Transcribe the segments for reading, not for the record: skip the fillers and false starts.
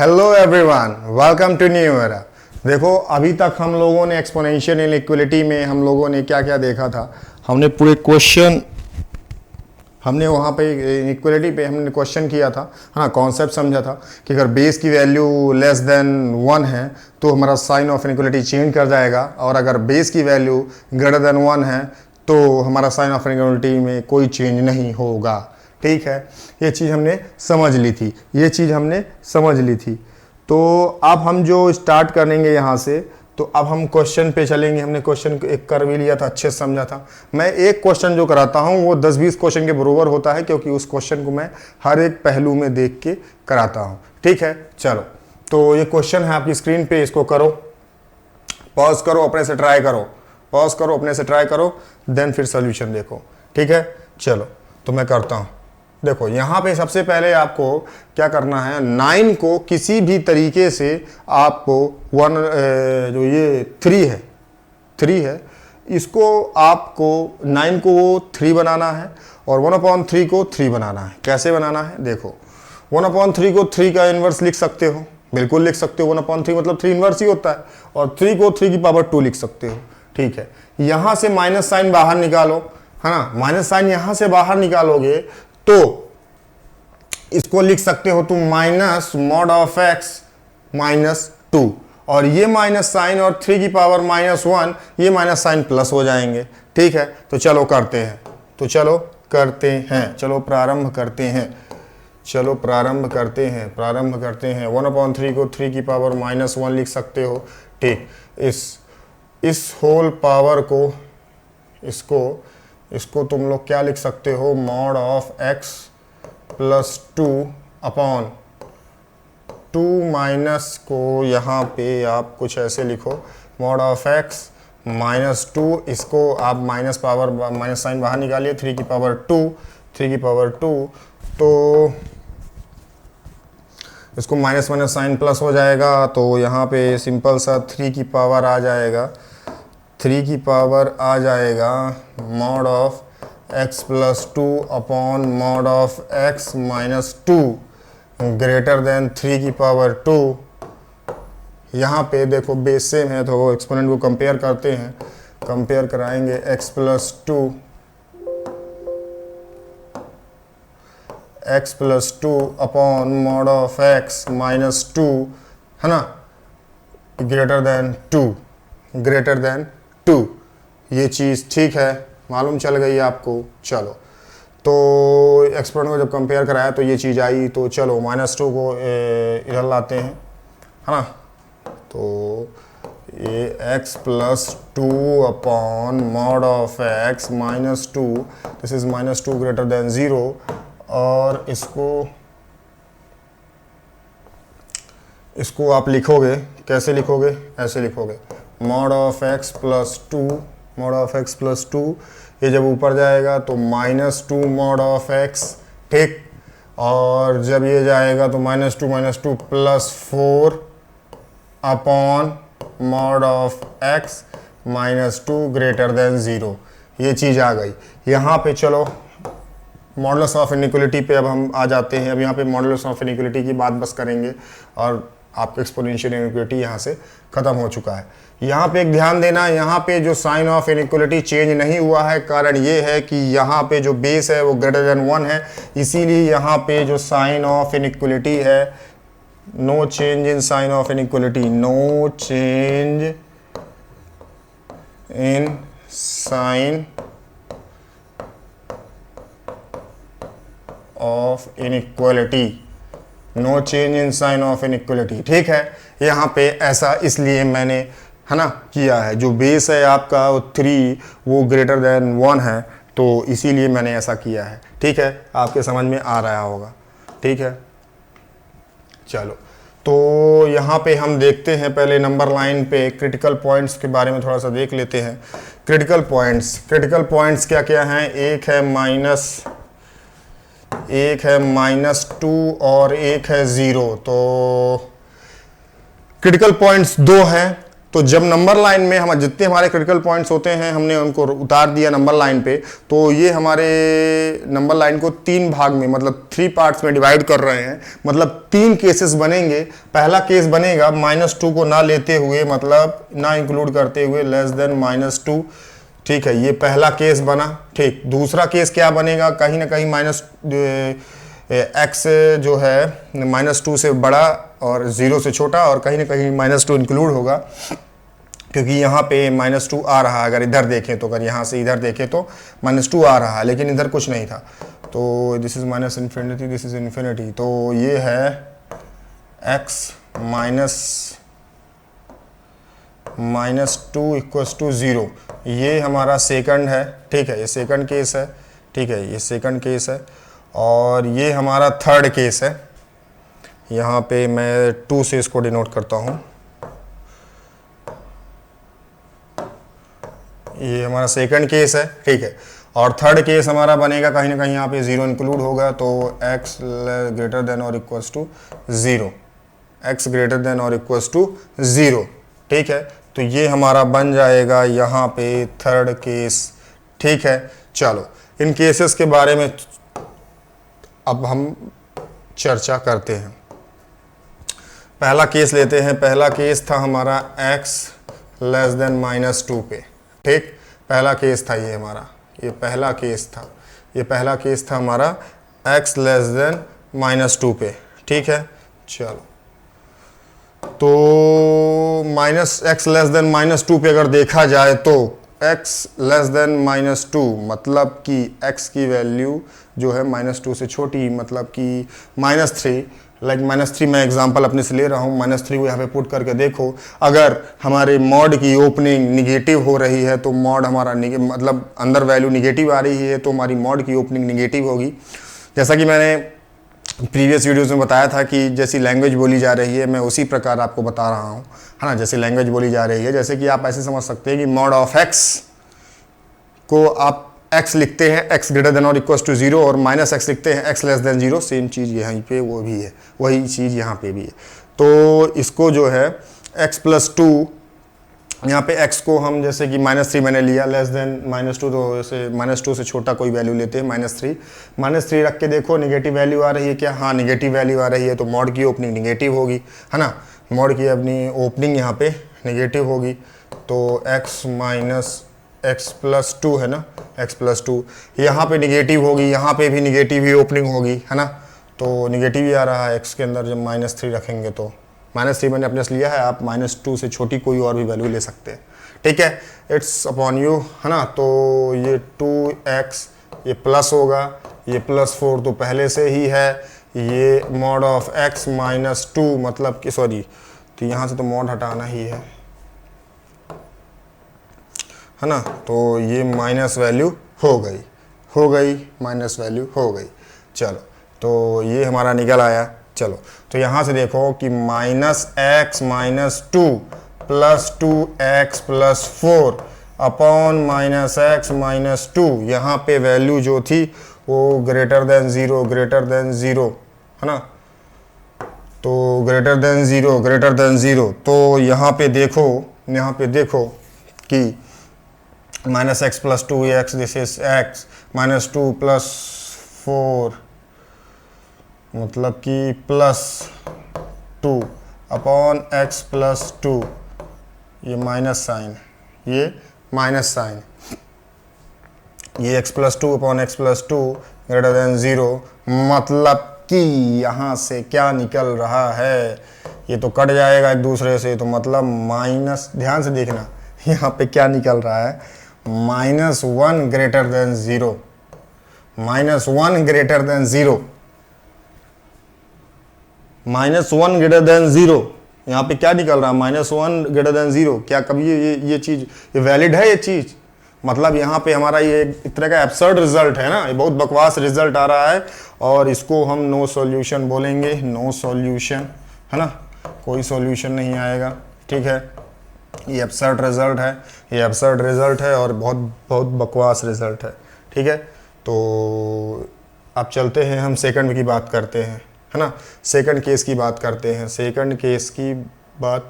Hello everyone, welcome to new era. देखो अभी तक हम लोगों ने एक्सपोनेंशियल इनइक्वालिटी में हम लोगों ने क्या क्या देखा था। हमने पूरे क्वेश्चन हमने वहाँ पे इनइक्वालिटी पे हमने क्वेश्चन किया था, है ना, कॉन्सेप्ट समझा था कि अगर बेस की वैल्यू लेस देन 1 है तो हमारा साइन ऑफ इनइक्वालिटी चेंज कर जाएगा, और अगर बेस की वैल्यू ग्रेटर देन 1 है तो हमारा साइन ऑफ इनइक्वालिटी में कोई चेंज नहीं होगा। ठीक है, ये चीज़ हमने समझ ली थी। तो अब हम जो स्टार्ट करेंगे यहाँ से, तो अब हम क्वेश्चन पे चलेंगे। हमने क्वेश्चन एक कर भी लिया था, अच्छे से समझा था। मैं एक क्वेश्चन जो कराता हूँ वो 10-20 क्वेश्चन के बराबर होता है, क्योंकि उस क्वेश्चन को मैं हर एक पहलू में देख के कराता हूँ। ठीक है, चलो तो ये क्वेश्चन है आपकी स्क्रीन पे, इसको करो, पॉज करो, अपने से ट्राई करो, देन फिर सोल्यूशन देखो। ठीक है, चलो तो मैं करता हूँ। देखो यहाँ पे सबसे पहले आपको क्या करना है, 9 को किसी भी तरीके से आपको जो ये 3 है इसको आपको 9 को 3 बनाना है और 1/3 को 3 बनाना है। कैसे बनाना है देखो, 1/3 को 3 का इन्वर्स लिख सकते हो, बिल्कुल लिख सकते हो। 1/3 मतलब 3 इन्वर्स ही होता है, और 3 को 3 की पावर 2 लिख सकते हो। ठीक है, यहाँ से माइनस साइन बाहर निकालो, है ना, माइनस साइन यहाँ से बाहर निकालोगे तो इसको लिख सकते हो तुम माइनस मॉड ऑफ एक्स -2, और ये माइनस साइन और 3 की पावर -1, ये माइनस साइन प्लस हो जाएंगे। ठीक है, तो चलो करते हैं, चलो प्रारंभ करते हैं। 1/3 को 3 की पावर -1 लिख सकते हो। ठीक, इस होल पावर को इसको तुम लोग क्या लिख सकते हो, mod of x +2 upon 2 minus को यहाँ पे आप कुछ ऐसे लिखो, मॉड ऑफ x -2, इसको आप माइनस साइन बाहर निकालिए, 3 की पावर 2, तो इसको माइनस साइन प्लस हो जाएगा, तो यहाँ पे सिंपल सा 3 की पावर आ जाएगा mod of x +2 upon mod of x -2 greater then 3 की पावर 2। यहाँ पे देखो बेस सेम है तो एक्सपोनेंट को कंपेयर करते हैं, कंपेयर कराएंगे x +2 upon mod of x -2, है ना, ग्रेटर देन 2। ये चीज़ ठीक है, मालूम चल गई आपको। चलो तो एक्सपोनेंट को जब कंपेयर कराया तो ये चीज़ आई, तो चलो -2 को इधर लाते हैं, है ना, तो ये x +2 upon mod of x -2, this is -2 greater then 0, और इसको आप लिखोगे, कैसे लिखोगे, ऐसे लिखोगे, मॉड ऑफ x +2, ये जब ऊपर जाएगा तो -2 मॉड ऑफ x। ठीक, और जब ये जाएगा तो -2 +4 upon mod of x -2 greater then 0। ये चीज़ आ गई। यहाँ पे चलो मॉडुलस ऑफ इनइक्वालिटी पे अब हम आ जाते हैं। अब यहाँ पे मॉडुलस ऑफ इनइक्वालिटी की बात बस करेंगे, और आपका एक्सपोनेंशियल इनइक्वालिटी यहाँ से ख़त्म हो चुका है। यहाँ पे एक ध्यान देना, यहाँ पे जो साइन ऑफ इनइक्वालिटी चेंज नहीं हुआ है, कारण ये है कि यहाँ पे जो बेस है वो ग्रेटर देन 1 है, इसीलिए यहाँ पे जो साइन ऑफ इनइक्वालिटी है, no change in sign of inequality, no change in sign of inequality, no change in sign of inequality. ठीक है, यहाँ पे ऐसा इसलिए मैंने, है ना, किया है। जो बेस है आपका वो 3 वो ग्रेटर देन 1 है, तो इसीलिए मैंने ऐसा किया है। ठीक है, आपके समझ में आ रहा होगा। ठीक है, चलो तो यहाँ पे हम देखते हैं, पहले नंबर लाइन पे क्रिटिकल पॉइंट्स के बारे में थोड़ा सा देख लेते हैं। क्रिटिकल पॉइंट्स क्या क्या हैं, एक है -2 और एक है 0। तो क्रिटिकल पॉइंट्स 2 हैं, तो जब नंबर लाइन में हम जितने हमारे क्रिटिकल पॉइंट्स होते हैं हमने उनको उतार दिया नंबर लाइन पे, तो ये हमारे नंबर लाइन को 3 भाग में मतलब 3 पार्ट्स में डिवाइड कर रहे हैं। मतलब 3 केसेस बनेंगे। पहला केस बनेगा -2 को ना लेते हुए, मतलब ना इंक्लूड करते हुए, लेस देन -2। ठीक है, ये पहला केस बना। ठीक, दूसरा केस क्या बनेगा, कहीं ना कहीं x जो है -2 से बड़ा और 0 से छोटा, और कहीं ना कहीं -2 इंक्लूड होगा, क्योंकि यहाँ पे -2 आ रहा है। अगर इधर देखें तो, अगर यहाँ से इधर देखें तो -2 आ रहा है, लेकिन इधर कुछ नहीं था। तो this is -infinity, this is infinity. तो ये है x -2 इक्वल्स टू 0। ये हमारा सेकंड है। ठीक है, ये सेकंड केस है। ठीक है, ये सेकंड केस है। और ये हमारा थर्ड केस है। यहाँ पे मैं 2 से इसको डिनोट करता हूँ। ये हमारा सेकंड केस है। ठीक है, और थर्ड केस हमारा बनेगा कहीं ना कहीं यहाँ पे 0 इंक्लूड होगा, तो x ग्रेटर देन और equals to 0, x greater than और इक्वल्स टू 0। ठीक है, तो ये हमारा बन जाएगा यहाँ पे थर्ड केस। ठीक है, चलो इन केसेस के बारे में अब हम चर्चा करते हैं। पहला केस लेते हैं। पहला केस था हमारा x लेस देन -2 पे। ठीक, पहला केस था ये हमारा, ये पहला केस था, ये पहला केस था हमारा x लेस देन -2 पे। ठीक है, चलो तो -x लेस देन -2 पे अगर देखा जाए तो x लेस देन -2 मतलब कि x की वैल्यू जो है -2 से छोटी, मतलब कि -3, लाइक -3 मैं एग्जांपल अपने से ले रहा हूँ। -3 को यहाँ पे पुट करके देखो, अगर हमारे मॉड की ओपनिंग निगेटिव हो रही है तो मॉड हमारा मतलब अंदर वैल्यू निगेटिव आ रही है तो हमारी मॉड की ओपनिंग निगेटिव होगी। जैसा कि मैंने प्रीवियस वीडियोज़ में बताया था कि जैसी लैंग्वेज बोली जा रही है मैं उसी प्रकार आपको बता रहा हूँ, है ना। जैसे लैंग्वेज बोली जा रही है, जैसे कि आप ऐसे समझ सकते हैं कि मॉड ऑफ x को आप x लिखते हैं x ग्रेटर देन और इक्वल्स टू 0, और -x लिखते हैं x लेस देन 0। सेम चीज़ यहाँ पे वो भी है, वही चीज़ यहाँ पे भी है। तो इसको जो है x+2, यहाँ पे x को हम जैसे कि -3 मैंने लिया, लेस देन -2, तो जैसे -2 से छोटा कोई वैल्यू लेते हैं, -3 रख के देखो निगेटिव वैल्यू आ रही है क्या? हाँ, निगेटिव वैल्यू आ रही है, तो मॉड की ओपनिंग निगेटिव होगी, है ना। मॉड की अपनी ओपनिंग यहाँ पे निगेटिव होगी, तो x+2 है ना, x+2 यहाँ पे निगेटिव होगी, यहाँ पे भी निगेटिव ही ओपनिंग होगी, है ना। तो निगेटिव ही आ रहा है x के अंदर। जब -3 रखेंगे तो -3 मैंने अपने से लिया है, आप -2 से छोटी कोई और भी वैल्यू ले सकते हैं। ठीक है, इट्स अपॉन यू, है ना। तो ये 2x, ये प्लस होगा, ये +4 तो पहले से ही है, ये मॉड ऑफ x -2 मतलब कि सॉरी, तो यहाँ से तो मॉड हटाना ही है ना। तो ये माइनस वैल्यू हो गई, माइनस वैल्यू हो गई। चलो, तो ये हमारा निकल आया। चलो, तो यहाँ से देखो कि -x-2 + 2x + 4 अपॉन -x-2, यहाँ पे वैल्यू जो थी वो ग्रेटर देन ज़ीरो, है ना। तो ग्रेटर देन ज़ीरो, तो यहाँ पे देखो कि -x + 2x, this is x, -2 + 4 मतलब कि +2 अपॉन x + 2, ये माइनस साइन, ये x + 2 upon x + 2 greater then 0, मतलब कि यहाँ से क्या निकल रहा है, ये तो कट जाएगा एक दूसरे से, तो मतलब माइनस, ध्यान से देखना यहाँ पे क्या निकल रहा है, -1 greater than 0, -1 greater than 0, -1 greater than 0, यहाँ पे क्या निकल रहा है, -1 ग्रेटर देन 0। क्या कभी ये चीज़ ये वैलिड है? ये चीज़ मतलब यहाँ पे हमारा ये एक तरह का एब्सर्ड रिजल्ट है ना, ये बहुत बकवास रिजल्ट आ रहा है, और इसको हम नो सॉल्यूशन बोलेंगे, नो सॉल्यूशन, है ना, कोई सॉल्यूशन नहीं आएगा। ठीक है, ये एब्सर्ड रिजल्ट है, और बहुत बहुत बकवास रिजल्ट है। ठीक है, तो अब चलते हैं, हम सेकंड की बात करते हैं, है ना, सेकंड केस की बात करते हैं। सेकंड केस की बात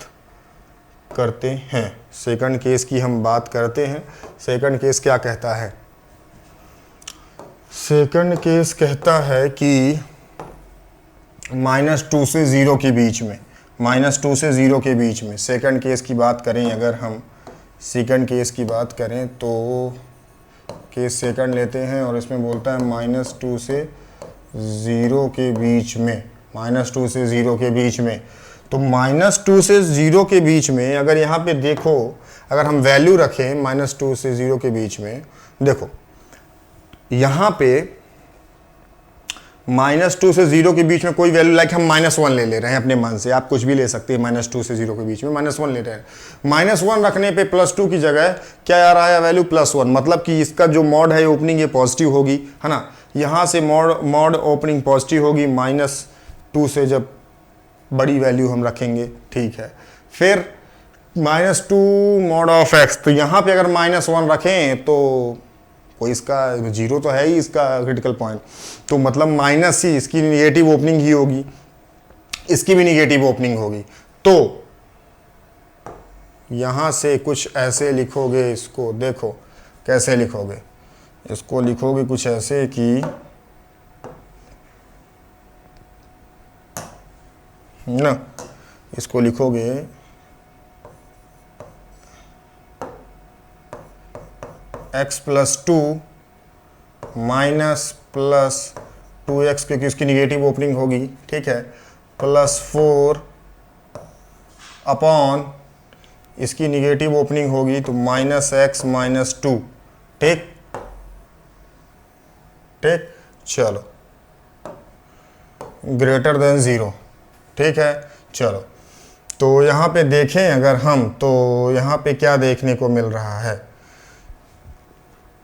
करते हैं। सेकंड केस की हम बात करते हैं। सेकंड केस क्या कहता है? सेकंड केस कहता है कि -2 से 0 के बीच में, -2 से 0 के बीच में सेकंड केस की बात करें, अगर हम सेकंड केस की बात करें तो केस सेकंड लेते हैं और इसमें बोलता है -2 से 0 के बीच में, -2 से 0 के बीच में। तो -2 से 0 के बीच में अगर यहाँ पे देखो, अगर हम वैल्यू रखें -2 से 0 के बीच में, देखो यहाँ पे -2 से 0 के बीच में कोई वैल्यू, लाइक हम -1 ले रहे हैं अपने मन से, आप कुछ भी ले सकते हैं। -2 से 0 के बीच में -1 ले रहे हैं। -1 रखने पे +2 की जगह क्या आ रहा है वैल्यू? +1, मतलब कि इसका जो मॉड है ओपनिंग ये पॉजिटिव होगी, है ना। यहाँ से मॉड ओपनिंग पॉजिटिव होगी, -2 से जब बड़ी वैल्यू हम रखेंगे, ठीक है। फिर -2 mod ऑफ x, तो यहाँ पे अगर -1 रखें तो कोई इसका 0 तो है ही इसका क्रिटिकल पॉइंट, तो मतलब माइनस ही इसकी निगेटिव ओपनिंग ही होगी, इसकी भी निगेटिव ओपनिंग होगी। तो यहाँ से कुछ ऐसे लिखोगे इसको, देखो कैसे लिखोगे इसको, लिखोगे कुछ ऐसे कि ना, इसको लिखोगे x+2 -+2x, क्योंकि उसकी निगेटिव ओपनिंग होगी, ठीक है, +4 अपॉन इसकी निगेटिव ओपनिंग होगी तो -x -2, ठीक ठीक। चलो ग्रेटर देन 0, ठीक है। चलो तो यहाँ पे देखें अगर हम, तो यहाँ पे क्या देखने को मिल रहा है?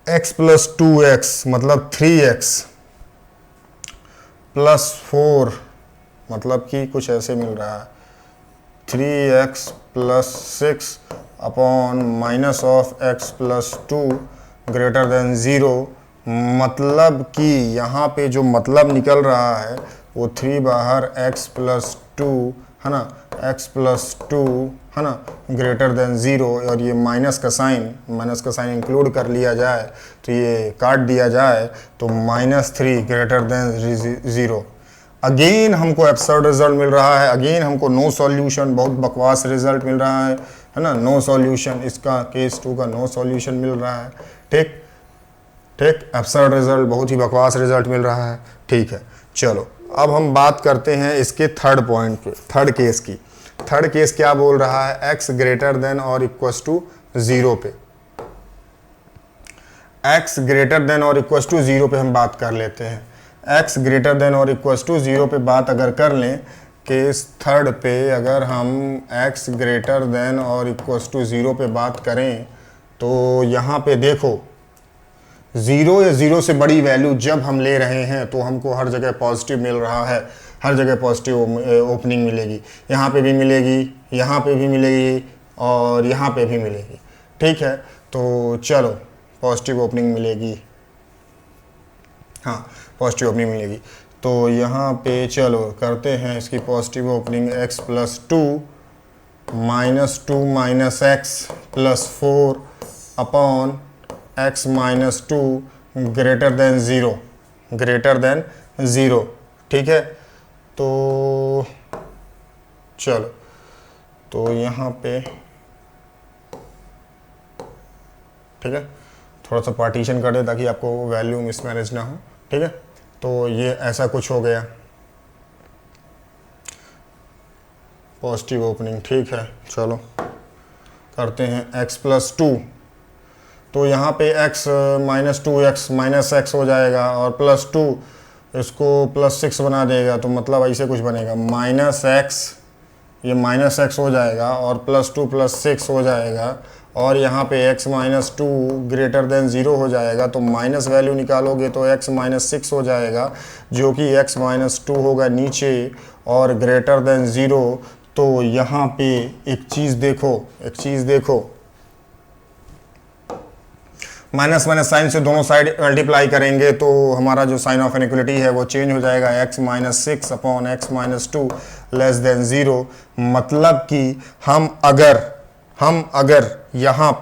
x+2x मतलब 3x +4, मतलब कि कुछ ऐसे मिल रहा है 3x +6 upon -(x+2) greater than 0, मतलब कि यहाँ पे जो मतलब निकल रहा है वो 3 बाहर x+2, है ना, x+2, है ना, ग्रेटर देन 0, और ये माइनस का साइन इंक्लूड कर लिया जाए तो ये काट दिया जाए तो -3 ग्रेटर देन 0। अगेन हमको एब्सर्ड रिजल्ट मिल रहा है, अगेन हमको नो सॉल्यूशन, बहुत बकवास रिजल्ट मिल रहा है ना, नो सॉल्यूशन, इसका केस 2 का नो सॉल्यूशन मिल रहा है, ठीक ठीक। एब्सर्ड रिजल्ट, बहुत ही बकवास रिजल्ट मिल रहा है, ठीक है। चलो अब हम बात करते हैं इसके थर्ड पॉइंट पे, थर्ड केस की। थर्ड केस क्या बोल रहा है? x ग्रेटर देन और इक्वल टू 0 पे, x ग्रेटर देन और इक्वल टू 0 पे हम बात कर लेते हैं। x ग्रेटर देन और इक्वल टू 0 पे बात अगर कर लें, केस थर्ड पे अगर हम x ग्रेटर देन और इक्वल टू 0 पे बात करें तो यहाँ पे देखो 0 या 0 से बड़ी वैल्यू जब हम ले रहे हैं तो हमको हर जगह पॉजिटिव मिल रहा है, हर जगह पॉजिटिव ओपनिंग मिलेगी, यहाँ पे भी मिलेगी, यहाँ पे भी मिलेगी और यहाँ पे भी मिलेगी, ठीक है। तो चलो पॉजिटिव ओपनिंग मिलेगी, हाँ पॉजिटिव ओपनिंग मिलेगी। तो यहाँ पे चलो करते हैं इसकी positive opening, x+2 -2 -x +4 upon x -2 greater then 0, greater than 0, ठीक है। तो चलो तो यहाँ पे ठीक है, थोड़ा सा पार्टीशन कर दे ताकि आपको वैल्यू मिसमैनेज ना हो, ठीक है। तो ये ऐसा कुछ हो गया पॉजिटिव ओपनिंग, ठीक है। चलो करते हैं x+2, तो यहाँ पे x -2x -x हो जाएगा और +2 इसको +6 बना देगा, तो मतलब ऐसे कुछ बनेगा -x, ये -x हो जाएगा और +2 +6 हो जाएगा, और यहाँ पे x -2 ग्रेटर देन 0 हो जाएगा, तो माइनस वैल्यू निकालोगे तो x -6 हो जाएगा, जो कि x -2 होगा नीचे और ग्रेटर देन 0। तो यहाँ पे एक चीज़ देखो, माइनस माइनस साइन से दोनों साइड मल्टीप्लाई करेंगे तो हमारा जो साइन ऑफ इनइक्वालिटी है वो चेंज हो जाएगा, x -6 upon x -2 less than 0। मतलब कि हम अगर हम अगर यहाँ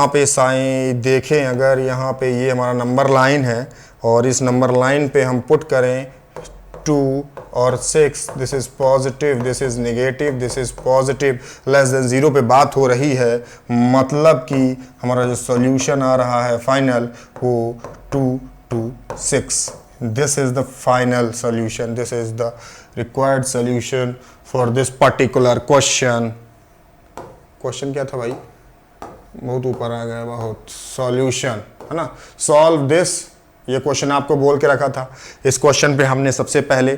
पे साइन देखें, अगर यहाँ पे ये हमारा नंबर लाइन है और इस नंबर लाइन पे हम पुट करें 2 और 6, this is positive, this is negative, this is positive, less than 0 पे बात हो रही है, मतलब कि हमारा जो सॉल्यूशन आ रहा है फाइनल वो 2 to 6. This is the final solution. This is the required solution for this particular question. Question क्या था भाई? बहुत ऊपर आ गया, बहुत सॉल्यूशन है ना. सॉल्व दिस, ये क्वेश्चन आपको बोल के रखा था. इस क्वेश्चन पे हमने सबसे पहले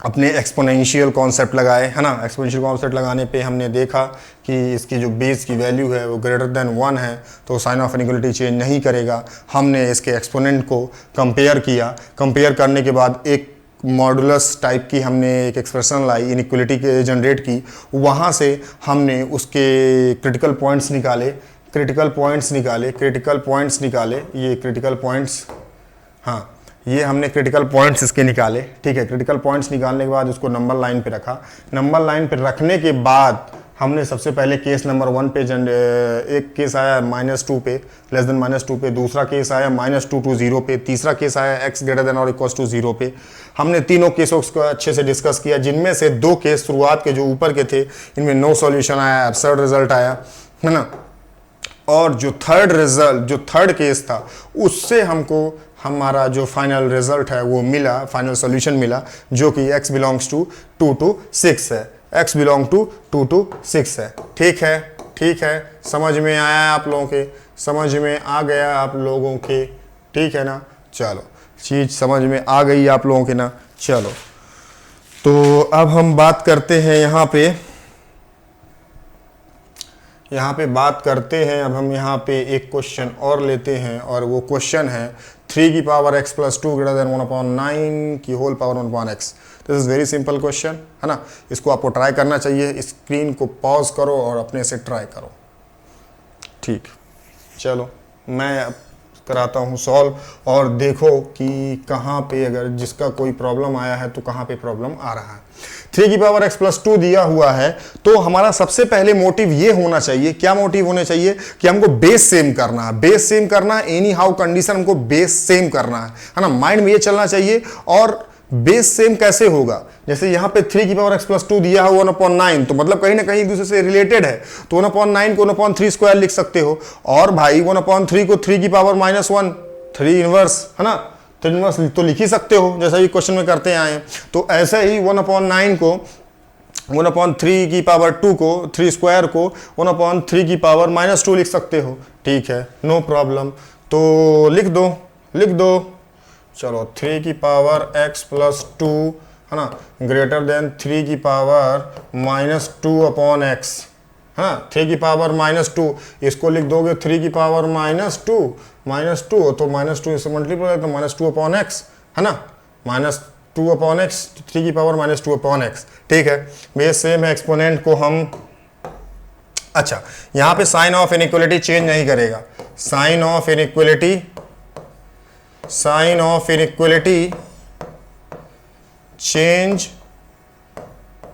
अपने एक्सपोनेंशियल कॉन्सेप्ट लगाए, है ना. एक्सपोनेंशियल कॉन्सेप्ट लगाने पे हमने देखा कि इसकी जो बेस की वैल्यू है वो ग्रेटर देन 1 है, तो साइन ऑफ इनइक्वालिटी चेंज नहीं करेगा. हमने इसके एक्सपोनेंट को कंपेयर किया. कंपेयर करने के बाद एक मॉडुलस टाइप की हमने एक एक्सप्रेशन लाई, इनइक्वालिटी के जनरेट की. वहाँ से हमने उसके क्रिटिकल पॉइंट्स निकाले. ये क्रिटिकल पॉइंट्स, हाँ, ये हमने क्रिटिकल पॉइंट्स इसके निकाले. ठीक है, क्रिटिकल पॉइंट्स निकालने के बाद उसको नंबर लाइन पे रखा. नंबर लाइन पे रखने के बाद हमने सबसे पहले केस नंबर 1 पे एक केस आया -2 पे, लेस देन -2 पे. दूसरा केस आया -2 to 0 पे. तीसरा केस आया x ग्रेटर देन और इक्वल्स टू 0 पे. हमने तीनों केसों को अच्छे से डिस्कस किया, जिनमें से 2 केस शुरुआत के जो ऊपर के थे इनमें नो सॉल्यूशन आया, एब्सर्ड रिजल्ट आया, है ना. और जो थर्ड केस था उससे हमको हमारा जो फाइनल रिजल्ट है वो मिला, फाइनल सॉल्यूशन मिला, जो कि x बिलोंग्स टू 2 to 6 है. x बिलोंग टू 2 to 6 है. ठीक है, समझ में आया आप लोगों के, समझ में आ गया आप लोगों के. ठीक है ना. चलो, चीज़ समझ में आ गई आप लोगों के ना. चलो, तो अब हम बात करते हैं यहाँ पे बात करते हैं. अब हम यहाँ पे एक क्वेश्चन और लेते हैं, और वो क्वेश्चन है 3 की power x plus 2 greater than 1/9 की whole power 1/x. This is very simple question, है ना. इसको आपको ट्राई करना चाहिए. स्क्रीन को पॉज करो और अपने से ट्राई करो. ठीक, चलो मैं कराता हूँ सॉल्व, और देखो कि कहाँ पे, अगर जिसका कोई प्रॉब्लम आया है तो कहाँ पे प्रॉब्लम आ रहा है. 3 की पावर x प्लस 2 दिया हुआ है, तो हमारा सबसे पहले मोटिव ये होना चाहिए. क्या मोटिव होने चाहिए? कि हमको बेस सेम करना है. एनी हाउ कंडीशन हमको बेस सेम करना है ना. माइंड में ये चलना चाहिए. और बेस सेम कैसे होगा? जैसे यहाँ पे 3 की पावर x प्लस 2 दिया है 1/9, तो मतलब कहीं ना कहीं एक दूसरे से रिलेटेड है, तो 1/9 को 1/3 स्क्वायर लिख सकते हो. और भाई 1/3 को 3 की पावर -1, 3 इनवर्स, है ना. 3 इनवर्स तो लिख ही सकते हो, जैसा ये क्वेश्चन में करते आए हैं. तो ऐसे ही 1/9 को 1/3 की पावर 2 को 3 स्क्वायर को 1/3 की पावर -2 लिख सकते हो. ठीक है, नो प्रॉब्लम. तो लिख दो. चलो, 3 की पावर x प्लस 2, है ना, ग्रेटर देन 3 की पावर -2/x, हाँ. 3 की पावर -2, इसको लिख दोगे 3 की पावर -2, तो -2 इससे मल्टीप्लाई तो -2/x, है ना. -2/x, 3 की पावर -2/x. ठीक है, बेस सेम है. एक्सपोनेंट को हम, अच्छा, यहाँ पे साइन ऑफ इनइक्वालिटी चेंज नहीं करेगा. साइन ऑफ इनइक्वालिटी चेंज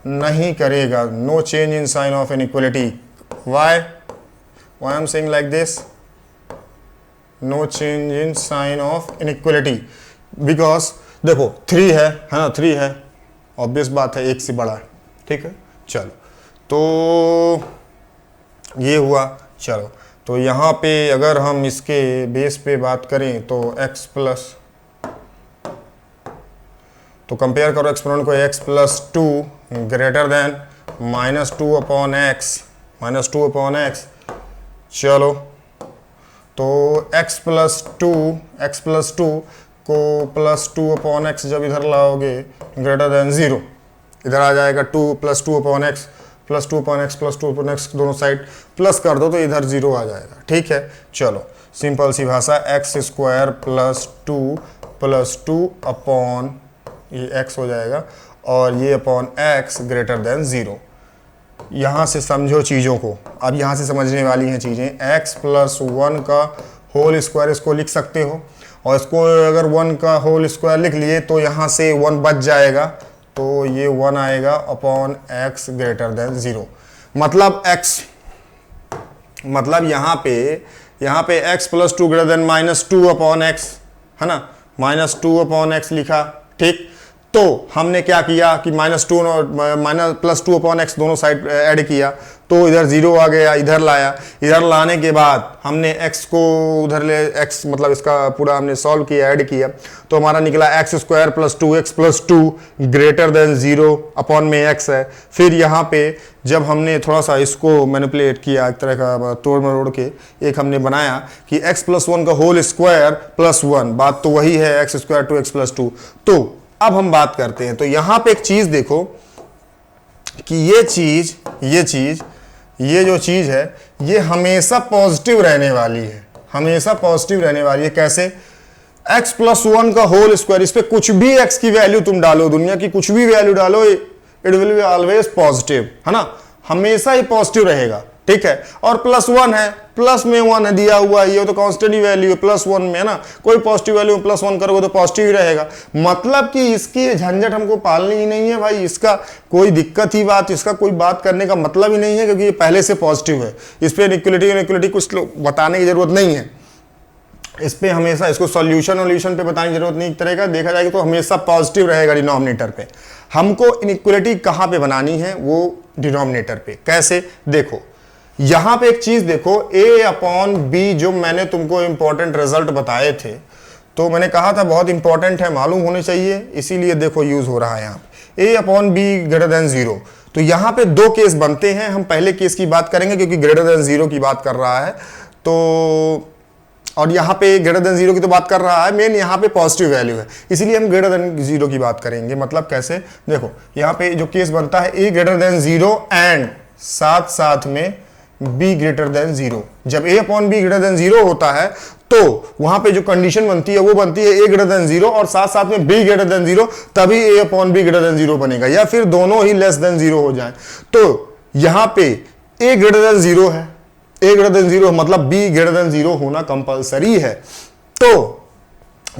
नहीं करेगा. No change in sign of inequality. Why I am saying like this, no change in sign of inequality, because देखो 3 है ना. 3 है, ऑब्वियस बात है, 1 से बड़ा है. ठीक है, चलो, तो ये हुआ. चलो, तो यहाँ पे अगर हम इसके बेस पे बात करें तो x प्लस, तो कंपेयर करो एक्सपोनेंट को, x plus 2 greater then -2/x. चलो, तो x प्लस 2 को प्लस 2/x जब इधर लाओगे ग्रेटर देन 0, इधर आ जाएगा 2 प्लस 2/x प्लस 2/x दोनों साइड प्लस कर दो तो इधर 0 आ जाएगा. ठीक है, चलो, सिंपल सी भाषा, x स्क्वायर प्लस 2 अपॉन ये x हो जाएगा, और ये अपॉन x ग्रेटर देन 0. यहाँ से समझो चीज़ों को. अब यहाँ से समझने वाली हैं चीज़ें. x प्लस 1 का होल स्क्वायर इसको लिख सकते हो, और इसको अगर 1 का होल स्क्वायर लिख लिए तो यहाँ से 1 बच जाएगा, तो ये 1 आएगा अपॉन x ग्रेटर देन 0. मतलब x, मतलब यहाँ पे x plus 2 greater then -2 upon x, है ना, -2 अपॉन एक्स लिखा। ठीक, तो हमने क्या किया कि -2 और +2 अपॉन एक्स दोनों साइड ऐड किया, तो इधर 0 आ गया, इधर लाया। इधर लाने के बाद हमने x को उधर ले, x मतलब इसका पूरा हमने सॉल्व किया, ऐड किया, तो हमारा निकला x² + 2x + 2 greater then 0 upon में x है। फिर यहाँ पे जब हमने थोड़ा सा इसको मैनिपुलेट किया, एक तरह का तोड़ मरोड़ के एक हमने बनाया कि x + 1 का होल स्क्वायर + 1, बात तो वही है x² 2x + 2। तो अब हम बात करते हैं, तो यहां पे एक चीज देखो कि ये जो चीज है ये हमेशा पॉजिटिव रहने वाली है, हमेशा पॉजिटिव रहने वाली है। कैसे? x + 1 का होल स्क्वायर, इस पे कुछ भी x की वैल्यू तुम डालो, दुनिया की कुछ भी वैल्यू डालो, it will be always positive, है ना, हमेशा ही पॉजिटिव रहेगा। ठीक है, और +1 है, प्लस में 1 है दिया हुआ है, ये तो कांस्टेंट ही वैल्यू है +1 में, है ना, कोई पॉजिटिव वैल्यू में +1 करोगे तो पॉजिटिव ही रहेगा। मतलब कि इसकी झंझट हमको पालनी ही नहीं है भाई, इसका कोई दिक्कत ही बात, इसका कोई बात करने का मतलब ही नहीं है, क्योंकि ये पहले से पॉजिटिव है। इस पर इक्वलिटी कुछ बताने की जरूरत नहीं है, इस पे हमेशा इसको सॉल्यूशन पे बताने की जरूरत नहीं। एक तरह का देखा जाएगा तो हमेशा पॉजिटिव रहेगा डिनोमिनेटर पे। हमको इनइक्वलिटी कहाँ पे बनानी है? वो डिनोमिनेटर पे। कैसे? देखो यहां पे एक चीज देखो, a/b, जो मैंने तुमको इंपॉर्टेंट रिजल्ट बताए थे, तो मैंने कहा था बहुत इंपॉर्टेंट है, मालूम होने चाहिए, इसीलिए देखो यूज हो रहा है यहाँ पे a/b ग्रेटर देन 0। तो यहाँ पे दो केस बनते हैं, हम पहले केस की बात करेंगे क्योंकि ग्रेटर देन 0 की बात कर रहा है, तो और यहाँ पे ग्रेटर देन 0 की तो बात कर रहा है, मेन यहाँ पे पॉजिटिव वैल्यू है, इसीलिए हम ग्रेटर देन 0 की बात करेंगे। मतलब कैसे? देखो यहाँ पे जो केस बनता है a ग्रेटर देन 0 एंड साथ साथ में b ग्रेटर देन 0। जब a/b ग्रेटर देन 0 होता है तो वहां पे जो कंडीशन बनती है वो बनती है a ग्रेटर देन 0 और साथ साथ में b ग्रेटर देन 0, तभी a/b ग्रेटर देन 0 बनेगा, या फिर दोनों ही लेस देन 0 हो जाए। तो यहां पे a ग्रेटर देन 0 है, a ग्रेटर देन 0 मतलब b ग्रेटर देन 0 होना कंपलसरी है। तो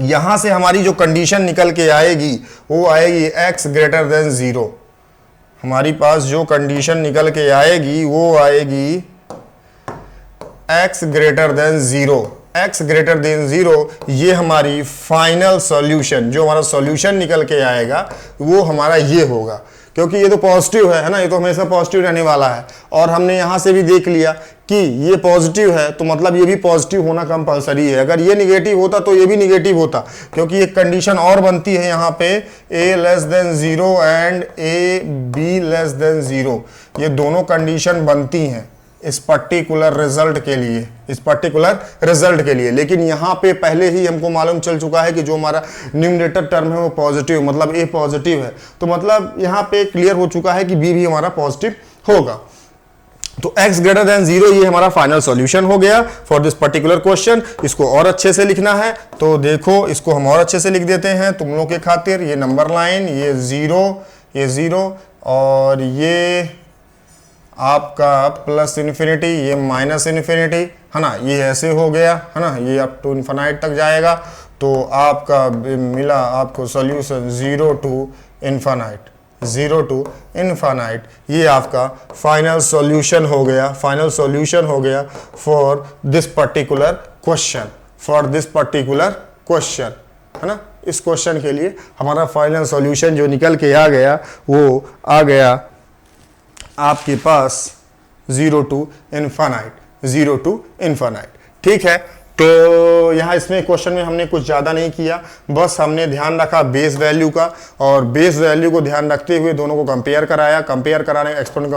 यहां से हमारी जो कंडीशन निकल के आएगी वो आएगी x ग्रेटर देन 0। हमारी पास जो कंडीशन निकल के आएगी वो आएगी x greater then 0, x greater then 0। ये हमारी फाइनल सॉल्यूशन, जो हमारा सॉल्यूशन निकल के आएगा वो हमारा ये होगा, क्योंकि ये तो पॉजिटिव है ना, ये तो हमेशा पॉजिटिव रहने वाला है। और हमने यहां से भी देख लिया कि ये पॉजिटिव है, तो मतलब ये भी पॉजिटिव होना कंपलसरी है। अगर ये निगेटिव होता तो ये भी निगेटिव होता, क्योंकि एक कंडीशन और बनती है यहाँ पे a less than 0 and b less than 0। ये दोनों कंडीशन बनती हैं इस पर्टिकुलर रिजल्ट के लिए, इस पर्टिकुलर रिजल्ट के लिए। लेकिन यहाँ पे पहले ही हमको मालूम चल चुका है कि जो हमारा न्यूमरेटर टर्म है वो पॉजिटिव, मतलब a पॉजिटिव है, तो मतलब यहाँ पे क्लियर हो चुका है कि b भी हमारा पॉजिटिव होगा। तो x ग्रेटर देन 0 ये हमारा फाइनल सॉल्यूशन हो गया फॉर दिस पर्टिकुलर क्वेश्चन। इसको और अच्छे से लिखना है तो देखो इसको हम और अच्छे से लिख देते हैं तुम लोग के खातिर। ये नंबर लाइन, ये 0 और ये आपका प्लस इन्फिनिटी, ये माइनस इन्फिनिटी, है ना, ये ऐसे हो गया, है ना, ये अप टू इन्फिनाइट तक जाएगा। तो आपका मिला आपको सॉल्यूशन 0 टू इन्फिनाइट, ये आपका फाइनल सॉल्यूशन हो गया, फाइनल सॉल्यूशन हो गया फॉर दिस पर्टिकुलर क्वेश्चन, है ना। इस क्वेश्चन के लिए हमारा फाइनल सॉल्यूशन जो निकल के आ गया वो आ गया आपके पास 0 टू इन्फिनाइट। ठीक है, तो यहाँ इसमें क्वेश्चन में हमने कुछ ज़्यादा नहीं किया, बस हमने ध्यान रखा बेस वैल्यू का, और बेस वैल्यू को ध्यान रखते हुए दोनों को कंपेयर कराया, एक्सपोनेंट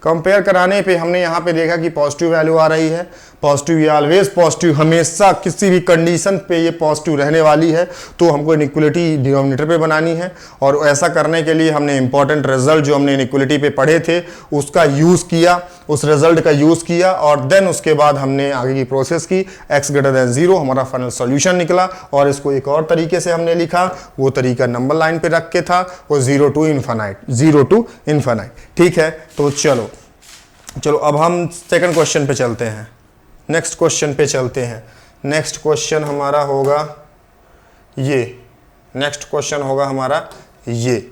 कंपेयर कराने पे हमने यहाँ पे देखा कि पॉजिटिव वैल्यू आ रही है, पॉजिटिव, ये ऑलवेज पॉजिटिव, हमेशा किसी भी कंडीशन पे ये पॉजिटिव रहने वाली है। तो हमको इनइक्वलिटी डिनोमिनेटर पे बनानी है, और ऐसा करने के लिए हमने इंपॉर्टेंट रिजल्ट जो हमने इनइक्वलिटी पे पढ़े थे उसका यूज़ किया, उस रिजल्ट का यूज़ किया, और देन उसके बाद हमने आगे की प्रोसेस की। x ग्रेटर देन 0 हमारा फाइनल सॉल्यूशन निकला, और इसको एक और तरीके से हमने लिखा, वो तरीका नंबर लाइन पे रख के था, वो 0 टू इन्फिनाइट। ठीक है, तो चलो अब हम सेकंड क्वेश्चन पे चलते हैं, नेक्स्ट क्वेश्चन पे चलते हैं। नेक्स्ट क्वेश्चन हमारा होगा ये,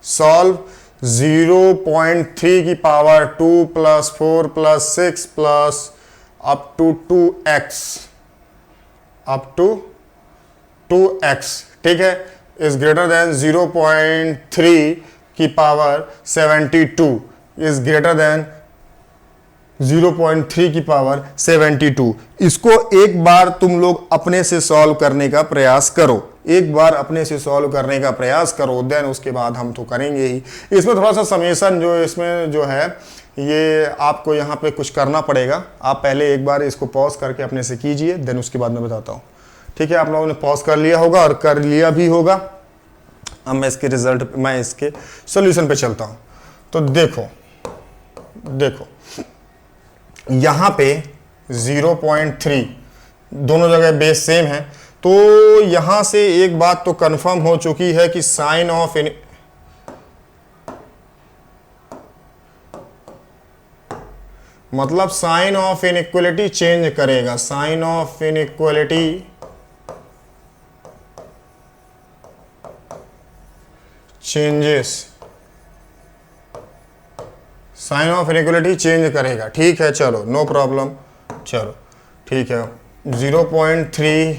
सॉल्व 0.3 की power 2 plus 4 plus 6 plus up to 2x, up to 2x, ठीक है, इज ग्रेटर देन 0.3 की पावर 72 इज ग्रेटर देन 0.3 की पावर 72। इसको एक बार तुम लोग अपने से सॉल्व करने का प्रयास करो, एक बार अपने से सॉल्व करने का प्रयास करो, देन उसके बाद हम तो करेंगे ही। इसमें थोड़ा सा समेशन जो इसमें जो है ये आपको यहाँ पे कुछ करना पड़ेगा। आप पहले एक बार इसको पॉज करके अपने से कीजिए, देन उसके बाद मैं बताता हूँ, ठीक है। आप लोगों ने पॉज कर लिया होगा और कर लिया भी होगा। अब मैं इसके सोल्यूशन पे चलता हूँ। तो देखो यहाँ पे 0.3 दोनों जगह बेस सेम है, तो यहां से एक बात तो कंफर्म हो चुकी है कि साइन ऑफ मतलब साइन ऑफ इनइक्वलिटी चेंज करेगा, sign of inequality changes, sign of inequality change करेगा, ठीक है। चलो नो प्रॉब्लम, चलो ठीक है। 0.3